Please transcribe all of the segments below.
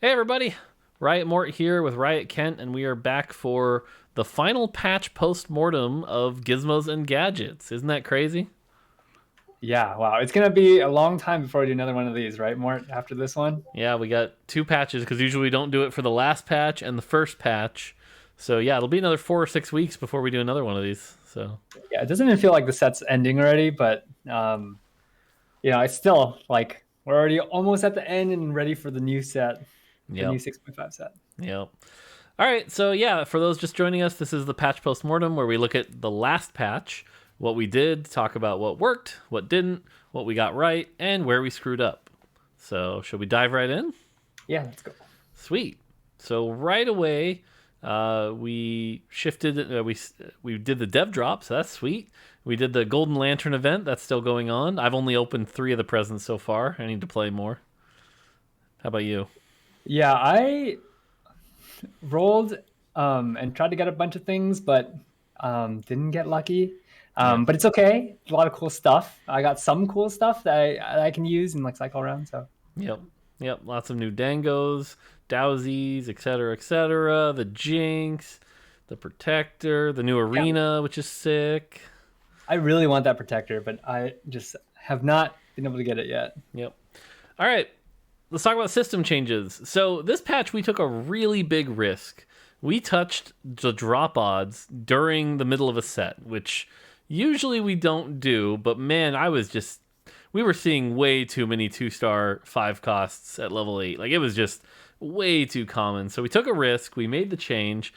Hey everybody, Riot Mort here with Riot Kent, and we are back for the final patch post-mortem of Gizmos and Gadgets. Isn't that crazy? Yeah, wow. It's going to be a long time before we do another one of these, right, Mort, after this one? Yeah, we got two patches because usually we don't do it for the last patch and the first patch. So yeah, it'll be another 4 or 6 weeks before we do another one of these. So Yeah, it doesn't even feel like the set's ending already, but, it's still like we're already almost at the end and ready for the new set, the yep, new 6.5 set. yep. All right, so yeah, for those just joining us, this is the patch post-mortem where we look at the last patch, what we did, talk about what worked, what didn't, what we got right, and where we screwed up. So should we dive right in? Yeah, let's go. Sweet. So right away, we shifted. We did the dev drop, so that's sweet. We did the Golden Lantern event. That's still going on. I've only opened 3 of the presents so far. I need to play more. How about you? Yeah, I rolled and tried to get a bunch of things, but didn't get lucky. Yep. But it's okay. A lot of cool stuff. I got some cool stuff that I can use and like cycle around. So Yep. Yep. Lots of new Dangos, Dowsies, etc., etc. The Jinx, the Protector, the new yeah, Arena, which is sick. I really want that protector, but I just have not been able to get it yet. Yep. All right. Let's talk about system changes. So this patch, we took a really big risk. We touched the drop odds during the middle of a set, which usually we don't do. But man, we were seeing way too many 2-star 5 costs at level 8. Like it was just way too common. So we took a risk. We made the change.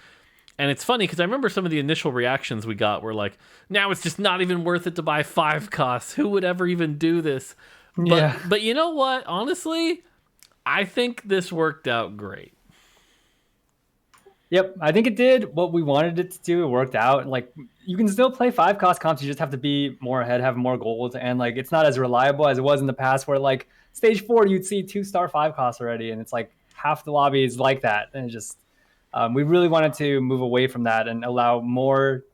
And it's funny because I remember some of the initial reactions we got were like, now it's just not even worth it to buy 5 costs. Who would ever even do this? Yeah. But you know what? Honestly, I think this worked out great. Yep. I think it did what we wanted it to do. It worked out. Like you can still play 5 cost comps. You just have to be more ahead, have more gold. And like it's not as reliable as it was in the past where like stage 4, you'd see 2-star 5 costs already. And it's like half the lobby is like that. And it just, we really wanted to move away from that and allow more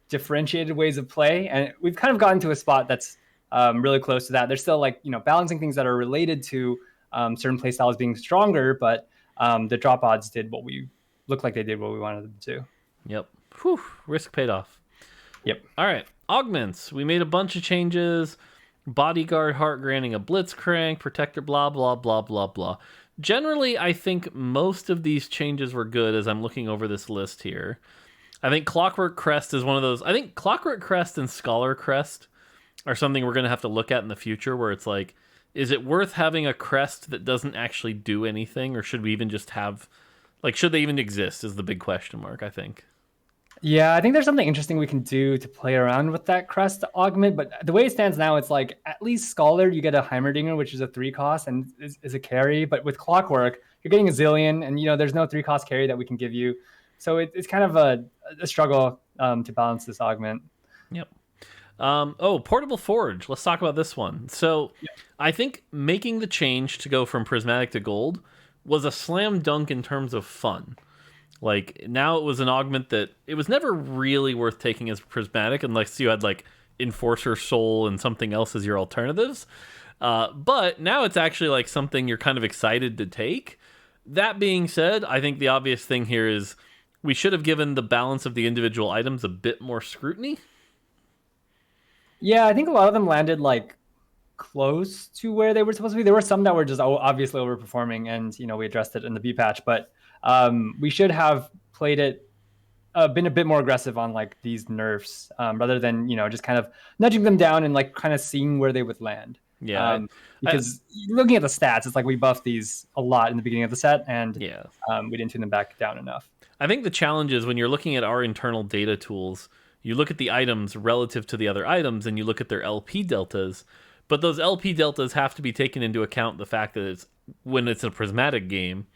differentiated ways of play. And we've kind of gotten to a spot that's really close to that. There's still like, balancing things that are related to certain play styles being stronger, but the drop odds did what we looked like they did what we wanted them to. Yep. Whew. Risk paid off. Yep. All right. Augments. We made a bunch of changes. Bodyguard heart granting a blitzcrank, protector, blah, blah, blah, blah, blah. Generally, I think most of these changes were good as I'm looking over this list here. I think Clockwork Crest is one of those. I think Clockwork Crest and Scholar Crest are something we're going to have to look at in the future where it's like, is it worth having a crest that doesn't actually do anything, or should we even just have, like, should they even exist is the big question mark, I think. Yeah, I think there's something interesting we can do to play around with that crest augment, but the way it stands now, it's like at least Scholar, you get a Heimerdinger, which is a 3 cost and is a carry, but with Clockwork, you're getting a zillion, and there's no 3 cost carry that we can give you. So it's kind of a struggle to balance this augment. Yep. Portable Forge. Let's talk about this one. So, I think making the change to go from prismatic to gold was a slam dunk in terms of fun. Like, now it was an augment that it was never really worth taking as prismatic unless you had, like, Enforcer Soul and something else as your alternatives. But now it's actually, like, something you're kind of excited to take. That being said, I think the obvious thing here is we should have given the balance of the individual items a bit more scrutiny. Yeah, I think a lot of them landed like close to where they were supposed to be. There were some that were just obviously overperforming, and we addressed it in the B patch. But we should have played it, been a bit more aggressive on like these nerfs, rather than just kind of nudging them down and like kind of seeing where they would land. Yeah. Because looking at the stats, it's like we buffed these a lot in the beginning of the set, and Yeah. we didn't tune them back down enough. I think the challenge is when you're looking at our internal data tools, you look at the items relative to the other items and you look at their LP deltas, but those LP deltas have to be taken into account the fact that it's when it's a prismatic game.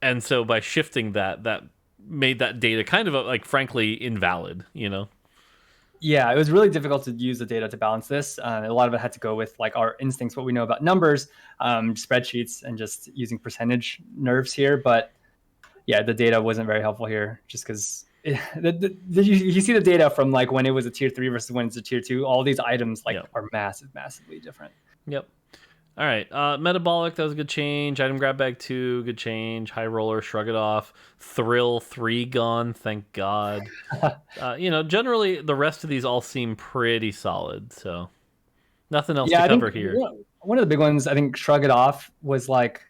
And so by shifting that made that data kind of like frankly invalid, Yeah, it was really difficult to use the data to balance this. A lot of it had to go with like our instincts, what we know about numbers, spreadsheets, and just using percentage nerves here. But yeah, the data wasn't very helpful here, just because you see the data from like when it was a tier 3 versus when it's a tier 2. All these items like Yep. are massively different. Yep. All right. Metabolic, that was a good change. Item grab bag 2, good change. High roller, shrug it off. Thrill 3 gone, thank God. Generally the rest of these all seem pretty solid, so nothing else to Yeah, I think cover here. one of the big ones, I think Shrug It Off was like,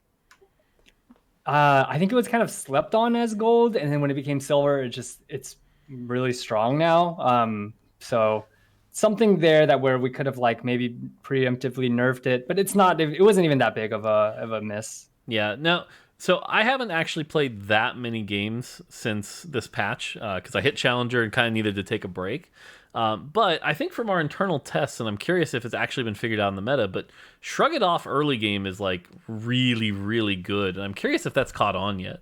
I think it was kind of slept on as gold, and then when it became silver, it's really strong now. So something there that where we could have like maybe preemptively nerfed it, but it's not. It wasn't even that big of a miss. Yeah. Now, so I haven't actually played that many games since this patch because I hit Challenger and kind of needed to take a break. But I think from our internal tests, and I'm curious if it's actually been figured out in the meta, but Shrug It Off early game is like really, really good. And I'm curious if that's caught on yet.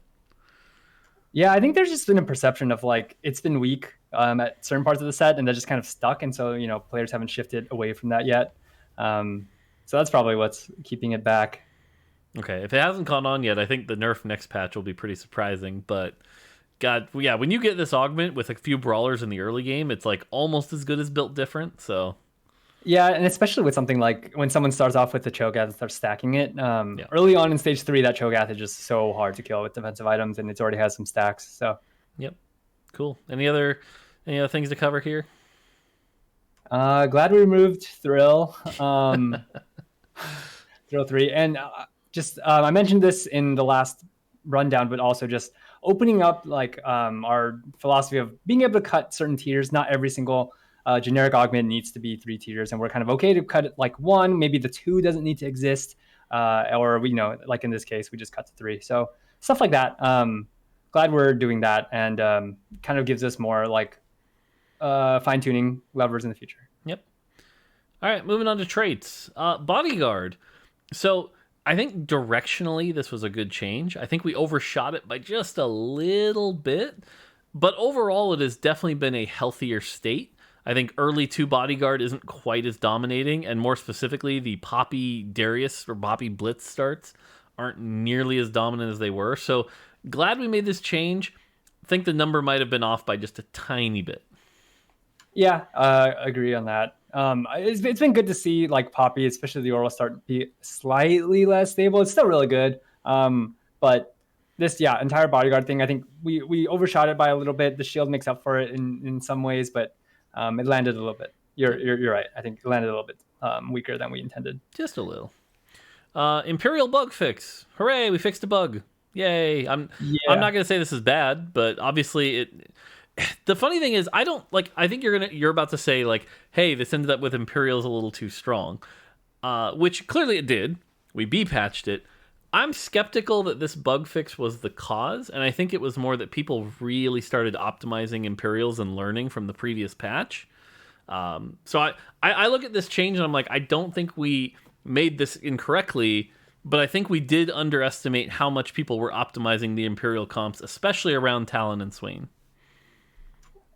Yeah, I think there's just been a perception of like it's been weak at certain parts of the set, and they're just kind of stuck, and so players haven't shifted away from that yet. So that's probably what's keeping it back. Okay, if it hasn't caught on yet, I think the nerf next patch will be pretty surprising. But God, yeah, when you get this augment with a few brawlers in the early game, it's like almost as good as built different. So Yeah, and especially with something like when someone starts off with the Cho'Gath and starts stacking it. Yeah. Early on in stage 3, that Cho'Gath is just so hard to kill with defensive items, and it already has some stacks. So Yep, cool. Any other things to cover here? glad we removed Thrill, Thrill 3, and just I mentioned this in the last rundown, but also just opening up like our philosophy of being able to cut certain tiers. Not every single generic augment needs to be 3 tiers, and we're kind of okay to cut it like 1. Maybe the 2 doesn't need to exist, or we like in this case we just cut to 3. So stuff like that. Glad we're doing that, and kind of gives us more like fine tuning levers in the future. Yep. All right, moving on to traits. Bodyguard. So I think directionally this was a good change. I think we overshot it by just a little bit, but overall it has definitely been a healthier state. I think early 2 Bodyguard isn't quite as dominating, and more specifically, the Poppy Darius or Poppy Blitz starts aren't nearly as dominant as they were. So glad we made this change. I think the number might have been off by just a tiny bit. Yeah, agree on that. It's been good to see like Poppy, especially the oral start, be slightly less stable. It's still really good, but this entire Bodyguard thing, I think we overshot it by a little bit. The shield makes up for it in some ways, but it landed a little bit. You're right. I think it landed a little bit weaker than we intended. Just a little. Imperial bug fix. Hooray! We fixed a bug. Yay! I'm not gonna say this is bad, but obviously it. The funny thing is, I don't like. I think you're about to say like, "Hey, this ended up with Imperials a little too strong," which clearly it did. We B-patched it. I'm skeptical that this bug fix was the cause, and I think it was more that people really started optimizing Imperials and learning from the previous patch. So I look at this change and I'm like, I don't think we made this incorrectly, but I think we did underestimate how much people were optimizing the Imperial comps, especially around Talon and Swain.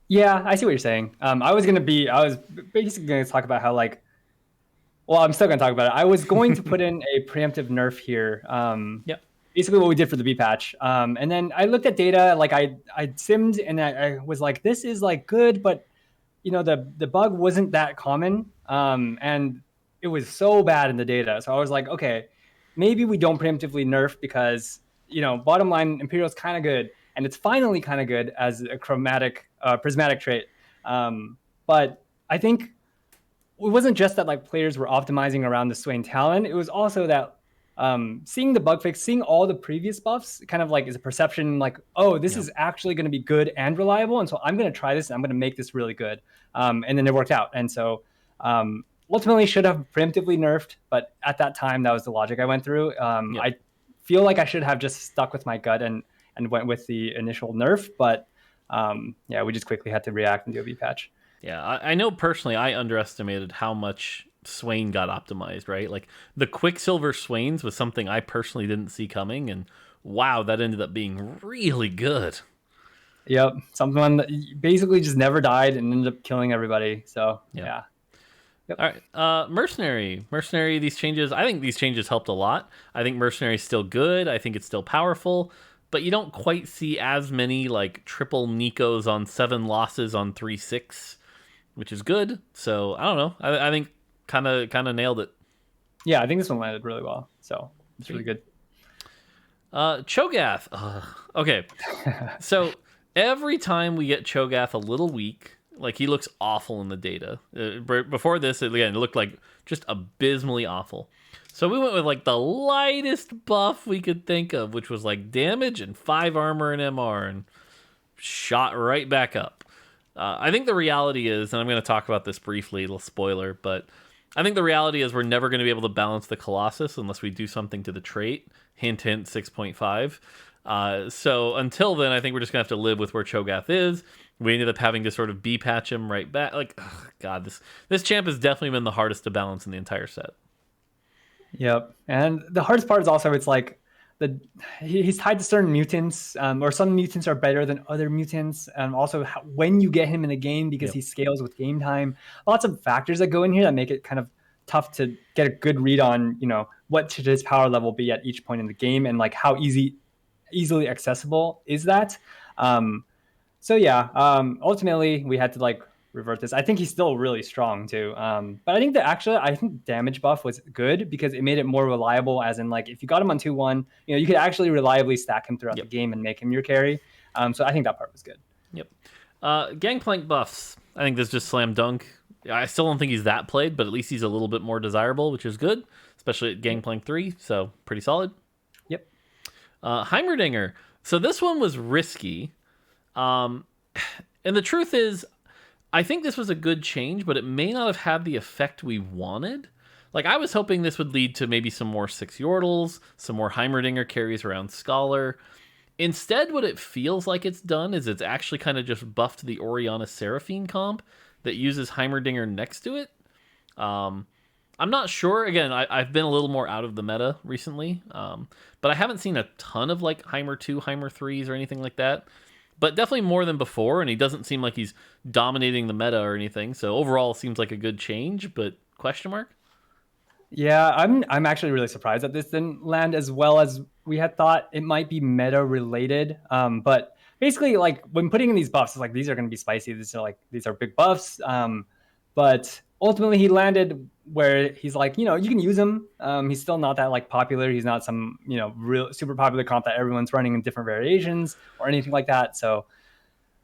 Yeah, I see what you're saying. I was basically going to talk about how like, well, I'm still going to talk about it. I was going to put in a preemptive nerf here. Yep. Basically what we did for the B patch. And then I looked at data, like I simmed and I was like, this is like good, but the bug wasn't that common. And it was so bad in the data. So I was like, okay, maybe we don't preemptively nerf because, bottom line, Imperial is kind of good. And it's finally kind of good as a prismatic trait. But I think it wasn't just that like players were optimizing around the Swain Talon. It was also that seeing the bug fix, seeing all the previous buffs kind of like is a perception like, oh, this is actually going to be good and reliable. And so I'm going to try this and I'm going to make this really good. And then it worked out. And so ultimately should have preemptively nerfed. But at that time, that was the logic I went through. I feel like I should have just stuck with my gut and went with the initial nerf, but we just quickly had to react and do a V patch. Yeah, I know personally I underestimated how much Swain got optimized, right? Like the Quicksilver Swains was something I personally didn't see coming, and wow, that ended up being really good. Yep, someone that basically just never died and ended up killing everybody. So yeah. Yep. All right, Mercenary. These changes, I think these changes helped a lot. I think Mercenary is still good. I think it's still powerful. But you don't quite see as many like triple Nikos on 7 losses on 3-6, which is good. So I don't know. I think kind of nailed it. Yeah, I think this one landed really well. So it's really Sweet. good. Cho'Gath. Okay, so every time we get Cho'Gath a little weak, like he looks awful in the data. Before this, it looked like just abysmally awful. So we went with like the lightest buff we could think of, which was like damage and 5 armor and MR, and shot right back up. I think the reality is, and I'm going to talk about this briefly, a little spoiler, but I think the reality is we're never going to be able to balance the Colossus unless we do something to the trait. Hint, hint, 6.5. So until then, I think we're just going to have to live with where Cho'Gath is. We ended up having to sort of B-patch him right back. Like, oh God, this champ has definitely been the hardest to balance in the entire set. Yep. And the hardest part is also it's like he's tied to certain mutants, or some mutants are better than other mutants. And also when you get him in the game, because he scales with game time, lots of factors that go in here that make it kind of tough to get a good read on, what should his power level be at each point in the game, and like how easily accessible is that. So yeah, ultimately we had to like revert this. I think he's still really strong too. But I think damage buff was good because it made it more reliable. As in, like, if you got him on 2-1, you could actually reliably stack him throughout the game and make him your carry. So I think that part was good. Yep. Gangplank buffs. I think this is just slam dunk. I still don't think he's that played, but at least he's a little bit more desirable, which is good, especially at Gangplank 3. So pretty solid. Yep. Heimerdinger. So this one was risky. And the truth is, I think this was a good change, but it may not have had the effect we wanted. Like, I was hoping this would lead to maybe some more 6 Yordles, some more Heimerdinger carries around Scholar. Instead, what it feels like it's done is it's actually kind of just buffed the Oriana Seraphine comp that uses Heimerdinger next to it. I'm not sure. Again, I've been a little more out of the meta recently, but I haven't seen a ton of like Heimer 2, Heimer 3s or anything like that. But definitely more than before, and he doesn't seem like he's dominating the meta or anything. So overall, seems like a good change, but question mark? Yeah, I'm actually really surprised that this didn't land as well as we had thought. It might be meta related, but basically, like, when putting in these buffs, it's like these are going to be spicy. These are big buffs. But ultimately, he landed where he's like, you can use him. He's still not that like popular. He's not some real super popular comp that everyone's running in different variations or anything like that. So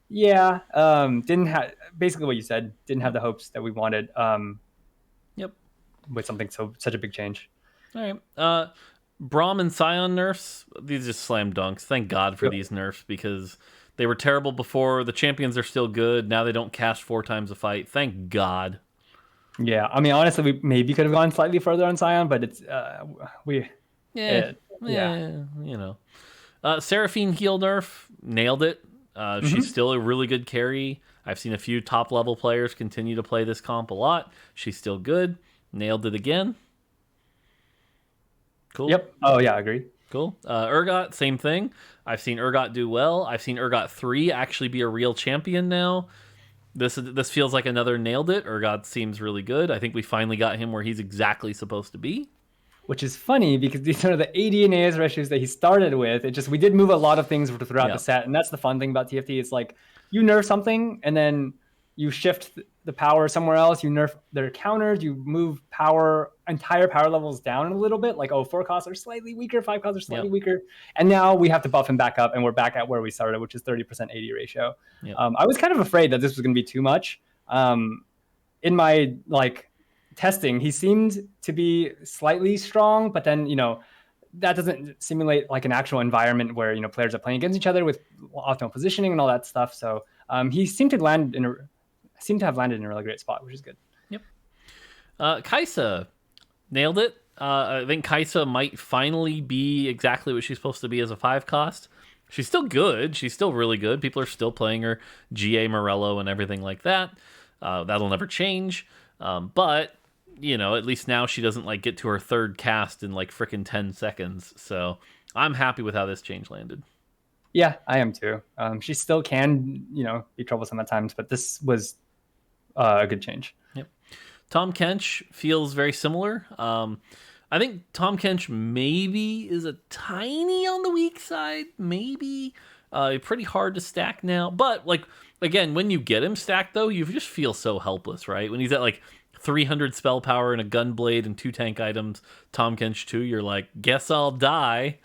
yeah, didn't have basically what you said. Didn't have the hopes that we wanted. Yep. With something such a big change. All right. Braum and Scion nerfs. These are just slam dunks. Thank God for these nerfs, because they were terrible before. The champions are still good. Now they don't cast 4 times a fight. Thank God. Yeah, I mean, honestly, we maybe could have gone slightly further on Scion, but it's Seraphine heal nerf, nailed it. She's still a really good carry. I've seen a few top level players continue to play this comp a lot. She's still good. Nailed it again. Cool. Yep. Oh yeah, I agree. Cool. Urgot, same thing. I've seen Urgot do well. I've seen Urgot 3 actually be a real champion now. This feels like another nailed it. Urgot seems really good. I think we finally got him where he's exactly supposed to be. Which is funny because these are the AD and AS ratios that he started with. It just, we did move a lot of things throughout the set, and that's the fun thing about TFT. It's like you nerf something and then you shift the power somewhere else. You nerf their counters. You move entire power levels down a little bit. Like, 4 costs are slightly weaker, 5 costs are slightly weaker, and now we have to buff him back up, and we're back at where we started, which is 30% AD ratio. I was kind of afraid that this was going to be too much. In my testing, he seemed to be slightly strong, but then that doesn't simulate like an actual environment where players are playing against each other with optimal positioning and all that stuff. So he seemed to have landed in a really great spot, which is good. Yep. Kai'Sa nailed it. I think Kai'Sa might finally be exactly what she's supposed to be as a 5 cost. She's still good. She's still really good. People are still playing her GA Morello and everything like that. That'll never change. But at least now she doesn't get to her 3rd cast in frickin' 10 seconds. So I'm happy with how this change landed. Yeah, I am too. She still can, be troublesome at times, but this was a good change. Yep. Tom Kench feels very similar. I think Tom Kench maybe is a tiny on the weak side. Maybe pretty hard to stack now. But again, when you get him stacked though, you just feel so helpless, right? When he's at 300 spell power and a gun blade and 2 tank items. Tahm Kench 2, you're like, guess I'll die.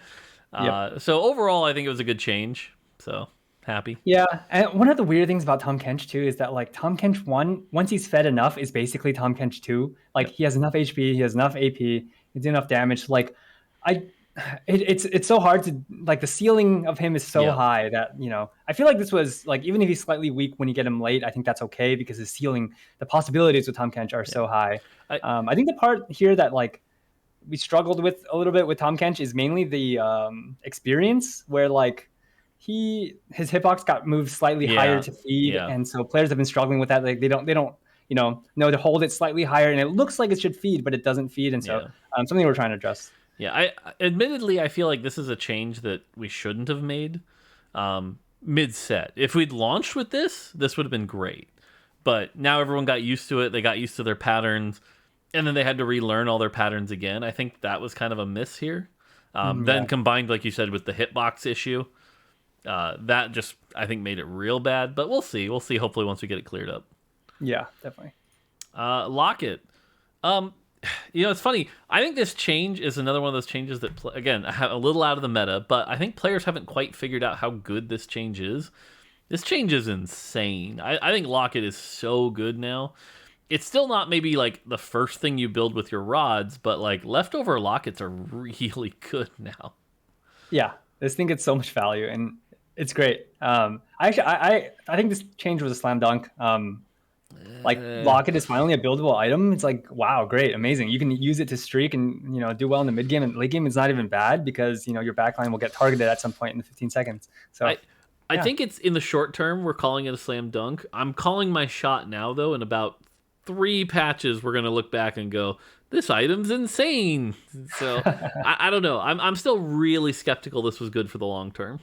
Yep. So overall, I think it was a good change. So happy. Yeah, and one of the weird things about Tahm Kench 2 is that like Tahm Kench 1, once he's fed enough, is basically Tahm Kench 2. Like Yep. he has enough HP, he has enough AP, he's enough damage. Like I it's so hard to like the ceiling of him is so Yep. high that I feel like this was like even if he's slightly weak when you get him late, I think that's okay because his ceiling, the possibilities with Tahm Kench are so high. I think the part here that like we struggled with a little bit with Tahm Kench is mainly the experience where like his hitbox got moved slightly higher to feed, and so players have been struggling with that. Like they don't know to hold it slightly higher, and it looks like it should feed, but it doesn't feed, and so something we're trying to address. Yeah, I feel like this is a change that we shouldn't have made mid-set. If we'd launched with this would have been great. But now everyone got used to it. They got used to their patterns, and then they had to relearn all their patterns again. I think that was kind of a miss here. Then combined, like you said, with the hitbox issue, that just, I think, made it real bad. But we'll see. We'll see, hopefully, once we get it cleared up. Yeah, definitely. Locket. It's funny. I think this change is another one of those changes that, again, a little out of the meta, but I think players haven't quite figured out how good this change is. This change is insane. I think Locket is so good now. It's still not maybe like the first thing you build with your rods, but like leftover Lockets are really good now. Yeah, this thing gets so much value, and it's great. I think this change was a slam dunk. Like Locket is finally a buildable item. It's like, wow, great, amazing. You can use it to streak and do well in the mid game, and late game is not even bad because your backline will get targeted at some point in the 15 seconds. So I think it's in the short term we're calling it a slam dunk. I'm calling my shot now though. In about 3 patches, we're gonna look back and go, this item's insane. So I don't know. I'm still really skeptical this was good for the long term.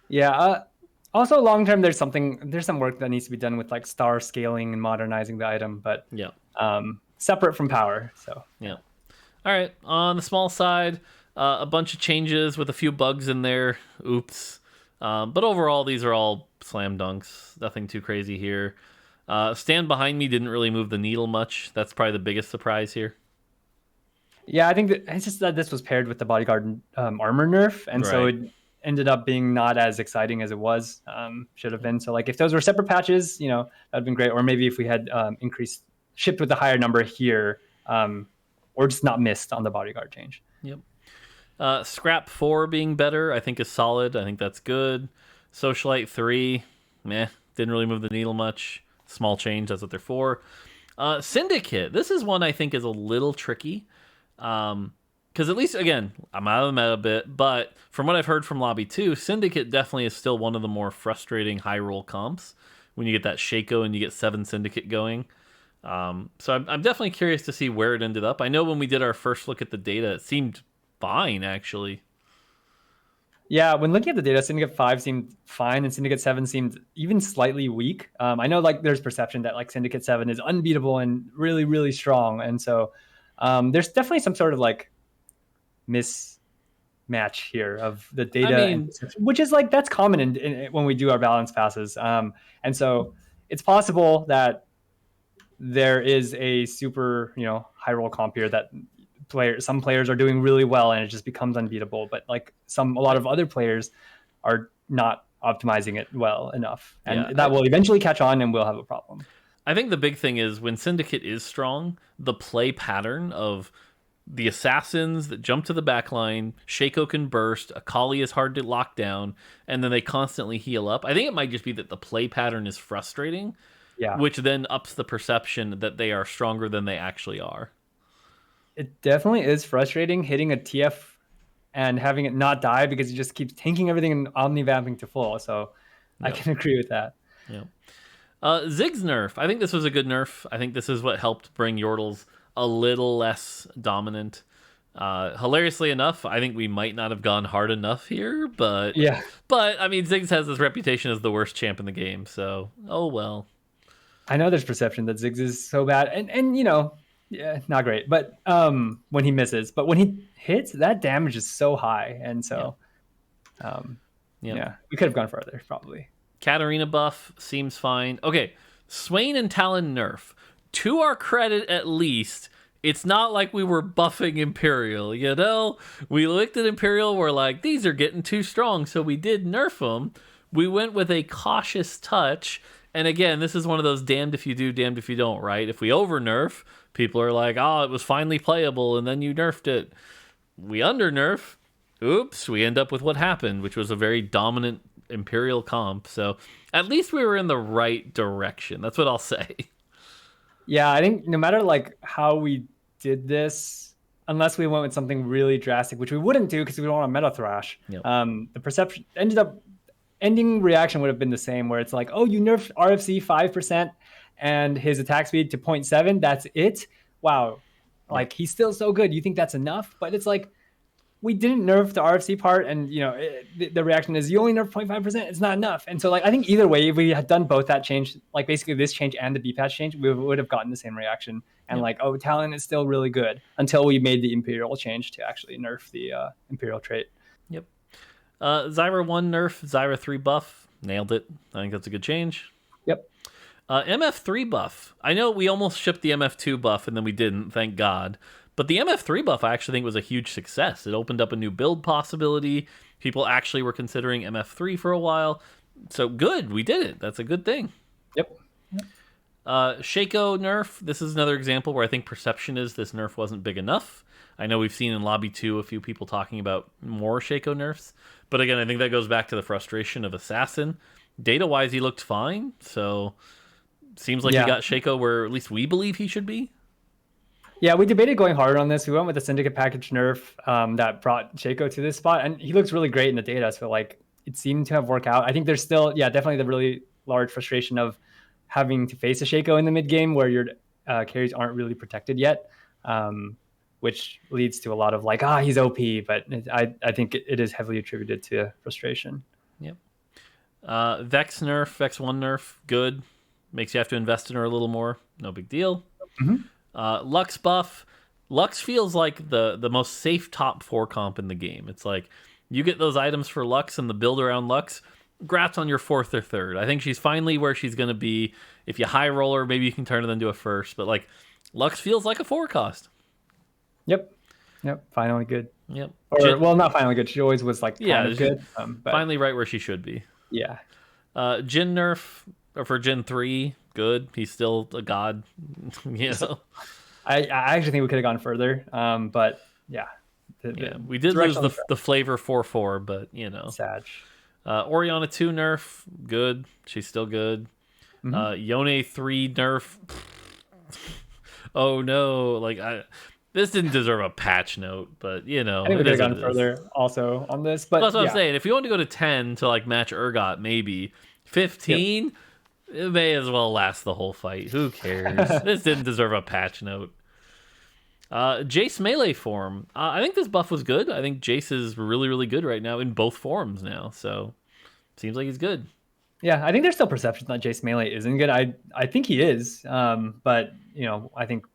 Yeah. Also, long term, there's some work that needs to be done with like star scaling and modernizing the item, but separate from power. So yeah. All right. On the small side, a bunch of changes with a few bugs in there. Oops. But overall, these are all slam dunks. Nothing too crazy here. Stand Behind Me didn't really move the needle much. That's probably the biggest surprise here. Yeah, I think that it's just that this was paired with the bodyguard armor nerf, and so it ended up being not as exciting as it was should have been. So like if those were separate patches, that'd been great. Or maybe if we had shipped with a higher number here, or just not missed on the bodyguard change. Yep. Scrap 4 being better, I think is solid. I think that's good. Socialite 3, meh, didn't really move the needle much. Small change, that's what they're for. Syndicate, this is one I think is a little tricky. Because at least, again, I'm out of the meta a bit, but from what I've heard from Lobby 2, Syndicate definitely is still one of the more frustrating high roll comps when you get that Shaco and you get 7 Syndicate going. So I'm definitely curious to see where it ended up. I know when we did our first look at the data, it seemed fine, actually. Yeah, when looking at the data, Syndicate 5 seemed fine, and Syndicate 7 seemed even slightly weak. I know like there's perception that like Syndicate 7 is unbeatable and really, really strong, and so there's definitely some sort of like mismatch here of the data, which is like that's common in when we do our balance passes. And so it's possible that there is a super high roll comp here that some players are doing really well and it just becomes unbeatable, but like a lot of other players are not optimizing it well enough, and that will eventually catch on and we'll have a problem. I think the big thing is when Syndicate is strong, the play pattern of the assassins that jump to the backline, Shaco can burst, Akali is hard to lock down, and then they constantly heal up. I think it might just be that the play pattern is frustrating, which then ups the perception that they are stronger than they actually are. It definitely is frustrating hitting a TF and having it not die because it just keeps tanking everything and omni-vamping to full. So I can agree with that. Yeah. Ziggs nerf. I think this was a good nerf. I think this is what helped bring Yordles a little less dominant. Hilariously enough, I think we might not have gone hard enough here, but I mean, Ziggs has this reputation as the worst champ in the game, so oh well. I know there's perception that Ziggs is so bad, and not great, but when he misses, but when he hits, that damage is so high, and so we could have gone further probably. Katarina buff seems fine. Okay, Swain and Talon nerf. to our credit at least, it's not like we were buffing Imperial, you know? We looked at Imperial, we're like, these are getting too strong, so we did nerf them. We went with a cautious touch, and again, this is one of those damned if you do, damned if you don't, right? If we over nerf, people are like, oh, it was finally playable, and then you nerfed it. We under nerf, oops, we end up with what happened, which was a very dominant Imperial comp, so at least we were in the right direction. That's what I'll say. Yeah, I think no matter like how we did this, unless we went with something really drastic, which we wouldn't do because we don't want to meta thrash, Yep. the perception ended up ending reaction would have been the same, where it's like, oh, you nerfed RFC 5% and his attack speed to 0.7. That's it. Wow, like he's still so good. You think that's enough? But it's like, we didn't nerf the RFC part, and you know the reaction is you only nerf 0.5%. It's not enough. And so like I think either way, if we had done both that change, like basically this change and the B patch change, we would have gotten the same reaction. And like, oh, Talon is still really good until we made the Imperial change to actually nerf the Imperial trait. Yep. Zyra 1 nerf, Zyra 3 buff, nailed it. I think that's a good change. Yep. MF3 buff. I know we almost shipped the MF2 buff and then we didn't, thank God. But the MF3 buff I actually think was a huge success. It opened up a new build possibility. People actually were considering MF3 for a while. So good, we did it. That's a good thing. Yep. Shaco nerf. This is another example where I think perception is this nerf wasn't big enough. I know we've seen in Lobby 2 a few people talking about more Shaco nerfs. But again, I think that goes back to the frustration of Assassin. Data-wise, he looked fine. So seems like he got Shaco where at least we believe he should be. Yeah, we debated going harder on this. We went with the Syndicate package nerf that brought Shaco to this spot, and he looks really great in the data. So like, it seemed to have worked out. I think there's still, definitely the really large frustration of having to face a Shaco in the mid game where your carries aren't really protected yet, which leads to a lot of like, he's OP. But I think it is heavily attributed to frustration. Yep. Vex nerf, Vex 1 nerf, good. Makes you have to invest in her a little more. No big deal. Mm-hmm. Lux buff. Lux feels like the most safe top 4 comp in the game. It's like you get those items for Lux and the build around Lux. Grats on your 4th or 3rd. I think she's finally where she's going to be. If you high roll her, maybe you can turn it into a 1st. But like Lux feels like a 4 cost. Yep. Finally good. Yep. Or, well, not finally good. She always was like kind of good. But finally right where she should be. Yeah. Jin nerf for Jin 3. Good. He's still a god. You know. I actually think we could have gone further. But yeah. We did lose the flavor 4/4, but you know. Sad. Oriana 2 nerf. Good. She's still good. Mm-hmm. Yone 3 nerf. Oh no. Like this didn't deserve a patch note, but you know. I think we could have gone further also on this. But that's what I'm saying. If you want to go to 10 to like match Urgot, maybe 15. Yep. It may as well last the whole fight. Who cares? This didn't deserve a patch note. Jace melee form. I think this buff was good. I think Jace is really, really good right now in both forms now. So seems like he's good. Yeah, I think there's still perception that Jace melee isn't good. I think he is. But you know, I think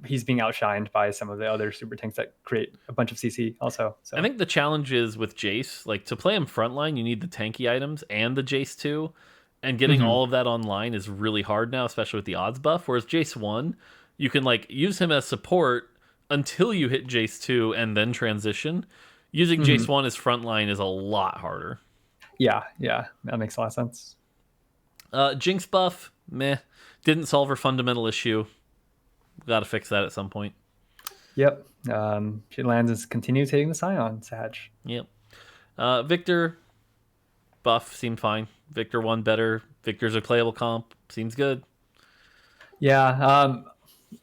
he's being outshined by some of the other super tanks that create a bunch of CC also. So I think the challenge is with Jace, like to play him frontline, you need the tanky items and the Jace 2. And getting all of that online is really hard now, especially with the odds buff. Whereas Jace 1, you can like use him as support until you hit Jace 2 and then transition. Using Jace 1 as frontline is a lot harder. Yeah, that makes a lot of sense. Jinx buff, meh. Didn't solve her fundamental issue. Got to fix that at some point. Yep. She lands and continues hitting the Scion, Sag. Yep. Victor buff seemed fine. Victor 1 better. Victor's a playable comp. Seems good. Yeah.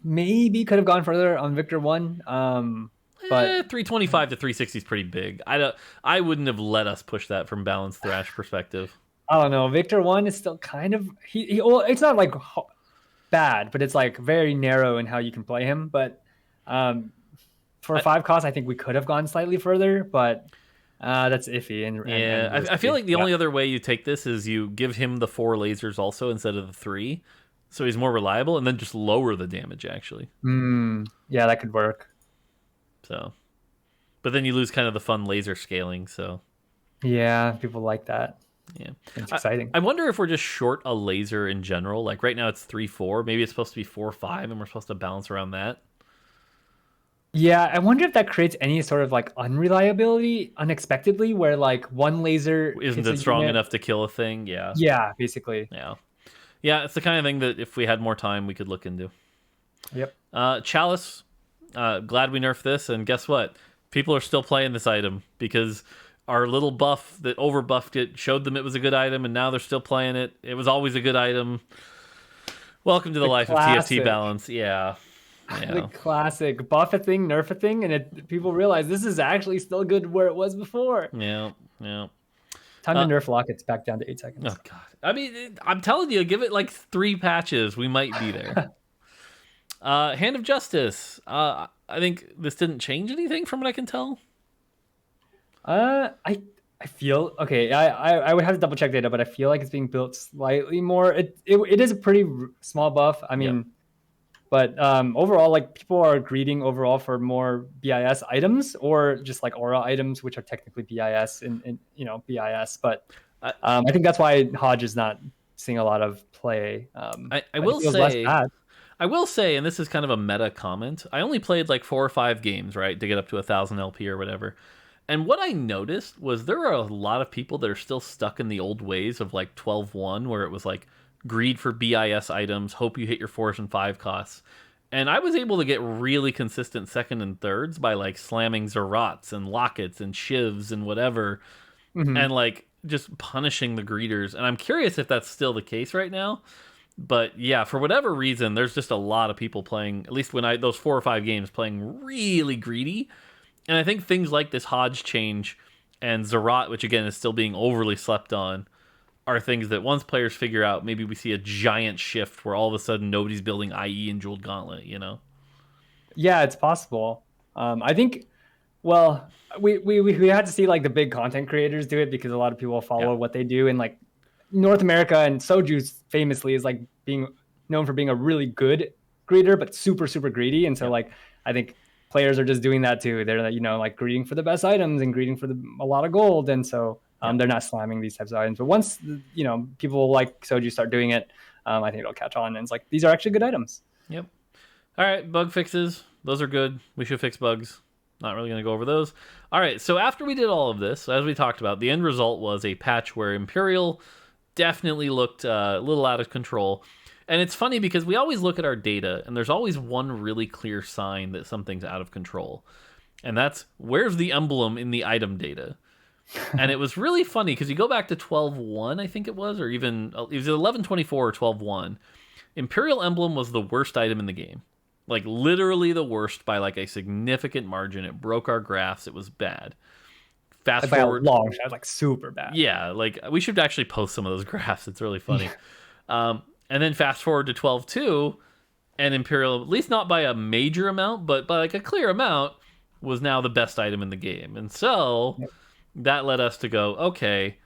Maybe could have gone further on Victor 1. But 325 to 360 is pretty big. I wouldn't have let us push that from balanced thrash perspective. I don't know. Victor 1 is still kind of well, it's not like bad, but it's like very narrow in how you can play him. But for 5 costs, I think we could have gone slightly further, but that's iffy. And I feel like the only other way you take this is you give him the 4 lasers also instead of the 3, so he's more reliable, and then just lower the damage actually. Yeah, that could work. So, but then you lose kind of the fun laser scaling. So, yeah, people like that. Yeah. It's exciting. I wonder if we're just short a laser in general. Like right now it's 3-4. Maybe it's supposed to be 4-5 and we're supposed to balance around that. Yeah, I wonder if that creates any sort of like unreliability unexpectedly, where like one laser Isn't hits it a strong unit. enough to kill a thing? Yeah. Yeah, basically. Yeah. Yeah, it's the kind of thing that if we had more time, we could look into. Yep. Chalice, glad we nerfed this, and guess what? People are still playing this item because our little buff that overbuffed it showed them it was a good item, and now they're still playing it. It was always a good item. Welcome to the life classic. of TFT balance. Yeah. The classic buff a thing, nerf a thing, and people realize this is actually still good where it was before. Yeah. Yeah. Time to nerf lockets back down to 8 seconds. Oh god! I mean, I'm telling you, give it like 3 patches, we might be there. Hand of Justice. I think this didn't change anything from what I can tell. I feel okay. I would have to double check data, but I feel like it's being built slightly more. It is a pretty small buff. I mean, yep. But overall, like people are greeting overall for more BIS items or just like aura items, which are technically BIS in BIS. But I think that's why Hodge is not seeing a lot of play. I will say. I will say, and this is kind of a meta comment, I only played like 4 or 5 games, right, to get up to 1,000 LP or whatever. And what I noticed was there are a lot of people that are still stuck in the old ways of like 12-1, where it was like greed for BIS items, hope you hit your 4s and 5 costs. And I was able to get really consistent 2nd and 3rds by like slamming Zerots and Lockets and Shivs and whatever, and like just punishing the greeters. And I'm curious if that's still the case right now. But yeah, for whatever reason, there's just a lot of people playing, at least when those 4 or 5 games, playing really greedy. And I think things like this Hodge change and Zerot, which again is still being overly slept on, are things that once players figure out, maybe we see a giant shift where all of a sudden nobody's building IE and Jeweled Gauntlet, you know? Yeah, it's possible. I think, well, we had to see like the big content creators do it because a lot of people follow what they do, and like North America and Soju famously is like being known for being a really good greeter, but super, super greedy. And so like, I think players are just doing that too. They're, like greeting for the best items and greeting for a lot of gold. And so they're not slamming these types of items. But once, people like Soju start doing it, I think it'll catch on. And it's like, these are actually good items. Yep. All right. Bug fixes. Those are good. We should fix bugs. Not really going to go over those. All right. So after we did all of this, as we talked about, the end result was a patch where Imperial definitely looked a little out of control. And it's funny because we always look at our data and there's always one really clear sign that something's out of control. And that's, where's the emblem in the item data? And it was really funny because you go back to 12.1, I think it was, or even it was 11.24 or 12.1. Imperial emblem was the worst item in the game. Like literally the worst by like a significant margin. It broke our graphs. It was bad. Fast forward, by a long shot, like super bad. Yeah, like we should actually post some of those graphs. It's really funny. And then fast forward to 12.2, and Imperial, at least not by a major amount, but by like a clear amount, was now the best item in the game. And so that led us to go, okay,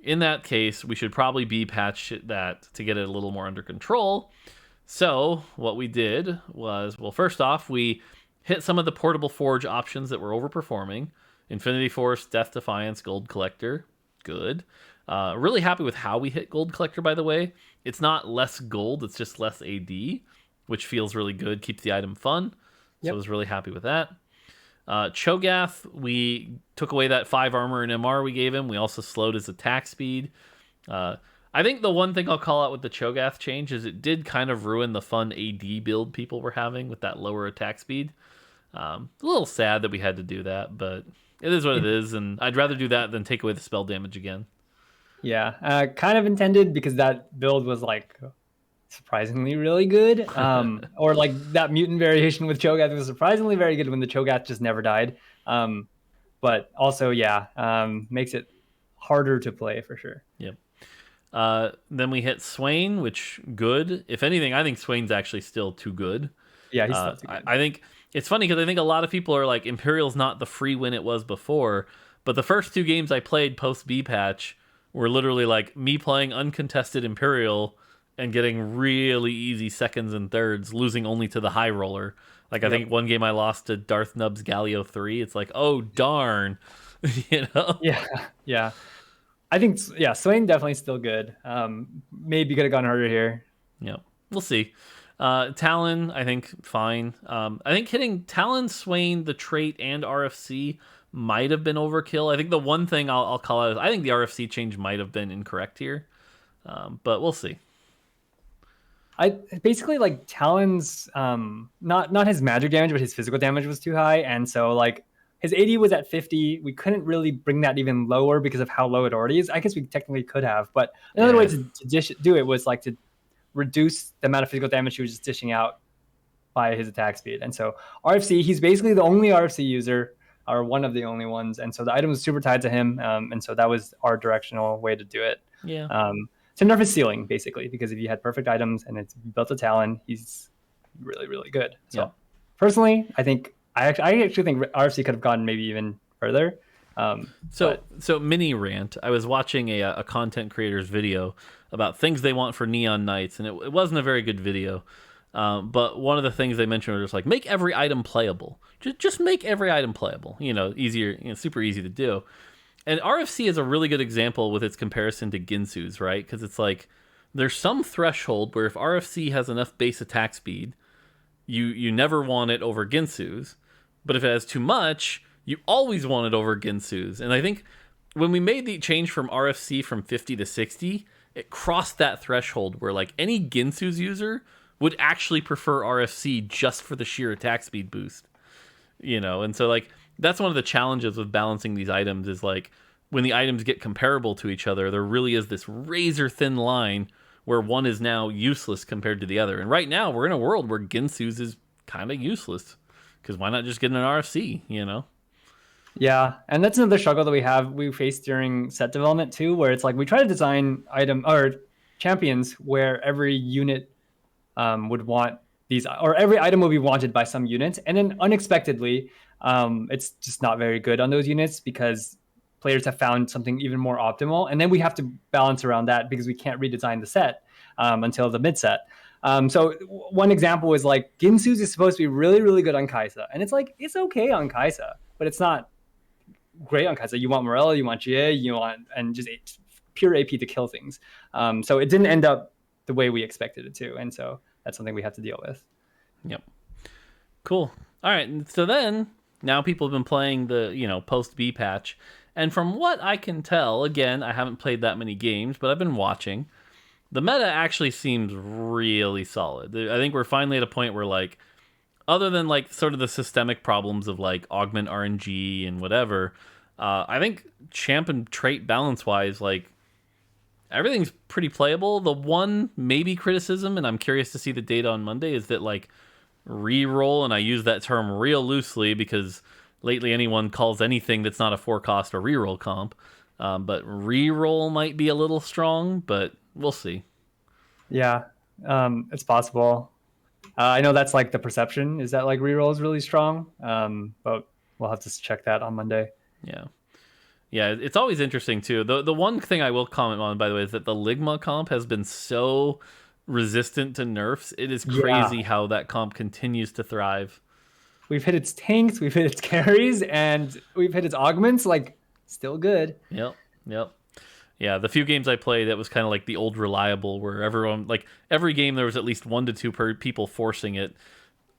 in that case, we should probably patch that to get it a little more under control. So what we did was, well, first off, we hit some of the portable forge options that were overperforming. Infinity Force, Death Defiance, Gold Collector, good. Really happy with how we hit Gold Collector, by the way. It's not less gold, it's just less AD, which feels really good, keeps the item fun. So I was really happy with that. Cho'Gath, we took away that 5 armor and MR we gave him. We also slowed his attack speed. I think the one thing I'll call out with the Cho'Gath change is it did kind of ruin the fun AD build people were having with that lower attack speed. A little sad that we had to do that, but it is what it is, and I'd rather do that than take away the spell damage again. Yeah, kind of intended because that build was like surprisingly really good. Or like that mutant variation with Cho'Gath was surprisingly very good when the Cho'Gath just never died. But also, makes it harder to play for sure. Yep. Then we hit Swain, which good. If anything, I think Swain's actually still too good. Yeah, he's still too good. I think it's funny because I think a lot of people are like, Imperial's not the free win it was before. But the first 2 games I played post B patch were literally like me playing uncontested Imperial and getting really easy 2nds and 3rds, losing only to the high roller. Like I think one game I lost to Darth Nub's Galio 3. It's like, oh darn, you know? Yeah. I think, yeah, Swain definitely still good. Maybe could have gone harder here. Yeah, we'll see. Talon, I think fine. I think hitting Talon, Swain, the trait, and RFC might have been overkill. I think the one thing I'll call out is I think the RFC change might have been incorrect here, but we'll see. I basically like Talon's not his magic damage, but his physical damage was too high, and so like his AD was at 50. We couldn't really bring that even lower because of how low it already is. I guess we technically could have, but another way to do it was like to reduce the amount of physical damage he was just dishing out by his attack speed. And so RFC, he's basically the only RFC user, or one of the only ones, and so the item was super tied to him, and so that was our directional way to do it. Yeah. To nerf his ceiling, basically, because if you had perfect items and it's built a Talon, he's really, really good. So personally, I actually think RFC could have gone maybe even further. So mini rant. I was watching a content creator's video about things they want for Neon Knights, and it wasn't a very good video. But one of the things they mentioned was just like make every item playable. Just make every item playable. Easier, super easy to do. And RFC is a really good example with its comparison to Ginsu's, right? Because it's like there's some threshold where if RFC has enough base attack speed, you never want it over Ginsu's. But if it has too much, you always want it over Ginsu's. And I think when we made the change from RFC from 50 to 60, it crossed that threshold where like any Ginsu's user would actually prefer RFC just for the sheer attack speed boost. And so like that's one of the challenges with balancing these items is like when the items get comparable to each other, there really is this razor thin line where one is now useless compared to the other. And right now we're in a world where Ginsu's is kind of useless because why not just get an RFC, Yeah, and that's another struggle that we faced during set development too, where it's like we try to design item or champions where every unit would want these, or every item will be wanted by some units, and then unexpectedly, it's just not very good on those units because players have found something even more optimal, and then we have to balance around that because we can't redesign the set until the mid set. So one example is like Ginsu's is supposed to be really, really good on Kaisa, and it's like it's okay on Kaisa, but it's not great on Kaisa. You want Morella, you want GA, and just pure AP to kill things. So it didn't end up the way we expected it to, and so that's something we have to deal with. Yep. Cool. All right. So then now people have been playing the post B patch, and from what I can tell, again, I haven't played that many games, but I've been watching. The meta actually seems really solid. I think we're finally at a point where like, other than like sort of the systemic problems of like augment RNG and whatever, I think champ and trait balance wise, like everything's pretty playable. The one maybe criticism, and I'm curious to see the data on Monday, is that like reroll, and I use that term real loosely because lately anyone calls anything that's not a 4-cost a reroll comp. But reroll might be a little strong, but we'll see. Yeah, it's possible. I know that's like the perception is that like reroll is really strong, but we'll have to check that on Monday. Yeah, it's always interesting too. The one thing I will comment on, by the way, is that the Ligma comp has been so resistant to nerfs. It is crazy how that comp continues to thrive. We've hit its tanks, we've hit its carries, and we've hit its augments. Like, still good. Yep. Yeah, the few games I played, that was kind of like the old reliable, where everyone, like every game, there was at least 1 to 2 people forcing it.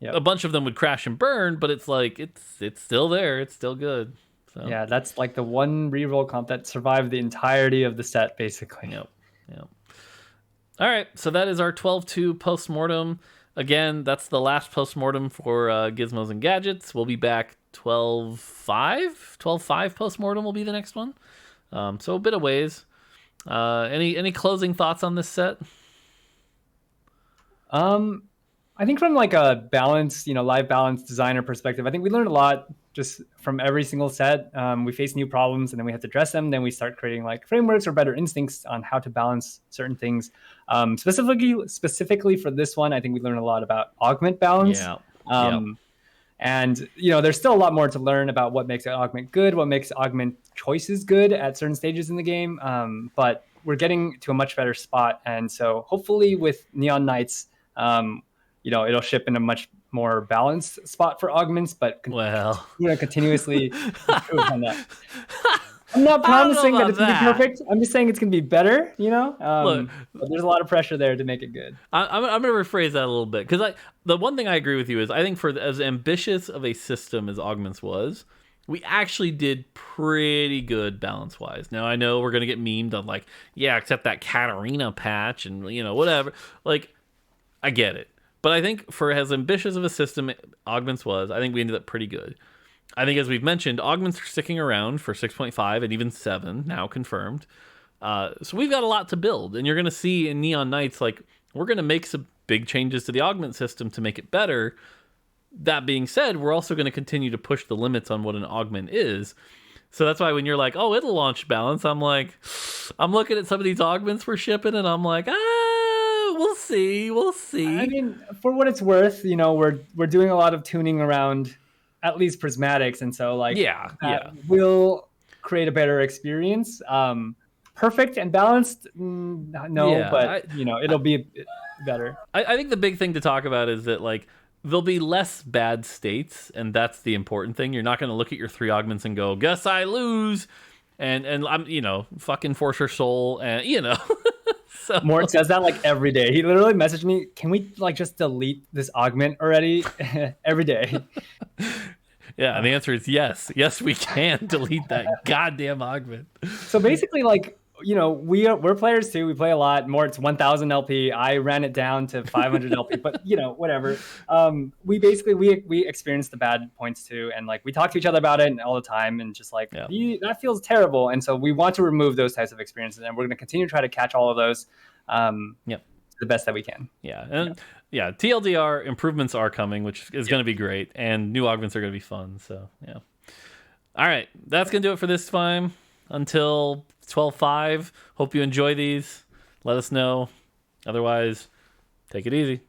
Yep. A bunch of them would crash and burn, but it's like it's still there. It's still good. So. Yeah, that's like the one reroll comp that survived the entirety of the set, basically. Yep. All right, so that is our 12-2 postmortem. Again, that's the last postmortem for Gizmos and Gadgets. We'll be back 12-5. 12-5 postmortem will be the next one. So a bit of ways. Any closing thoughts on this set? I think from like a balance, live balance designer perspective, I think we learned a lot just from every single set. We face new problems and then we have to address them. Then we start creating like frameworks or better instincts on how to balance certain things. Specifically for this one, I think we learned a lot about augment balance. And there's still a lot more to learn about what makes an augment good, what makes augment choices good at certain stages in the game. But we're getting to a much better spot. And so hopefully with Neon Knights, it'll ship in a much more balanced spot for augments, but we're going to continuously improve on that. I'm not I don't know promising that about it's gonna be that. perfect. I'm just saying it's gonna be better, Look, but there's a lot of pressure there to make it good. I'm going to rephrase that a little bit because the one thing I agree with you is I think for as ambitious of a system as Augments was, we actually did pretty good balance wise. Now I know we're going to get memed on like, yeah, except that Katarina patch and whatever. Like, I get it, but I think for as ambitious of a system Augments was, I think we ended up pretty good. I think as we've mentioned, Augments are sticking around for 6.5 and even 7 now confirmed. So we've got a lot to build, and you're going to see in Neon Knights, like, we're going to make some big changes to the augment system to make it better. That being said, we're also going to continue to push the limits on what an augment is. So that's why when you're like, oh, it'll launch balance, I'm like, I'm looking at some of these augments we're shipping, and I'm like, we'll see, we'll see. I mean, for what it's worth, we're doing a lot of tuning around at least prismatics, and so like Yeah. will create a better experience. Perfect and balanced, no, Yeah, but it'll be better. I think the big thing to talk about is that like there'll be less bad states, and that's the important thing. You're not going to look at your 3 augments and go, "Guess I lose," and I'm fucking Forcer Soul, and so Mort says that like every day. He literally messaged me, "Can we like just delete this augment already?" Every day. Yeah, and the answer is yes. Yes, we can delete that goddamn augment. So basically, like we're players too. We play a lot. Mort's 1,000 LP. I ran it down to 500 LP, but whatever. We basically we experienced the bad points too, and like we talk to each other about it all the time, and just like that feels terrible. And so we want to remove those types of experiences, and we're going to continue to try to catch all of those. The best that we can. Yeah, and TLDR improvements are coming, which is going to be great, and new augments are going to be fun. So yeah. All right, that's going to do it for this time. Until 12.5. Hope you enjoy these. Let us know. Otherwise, take it easy.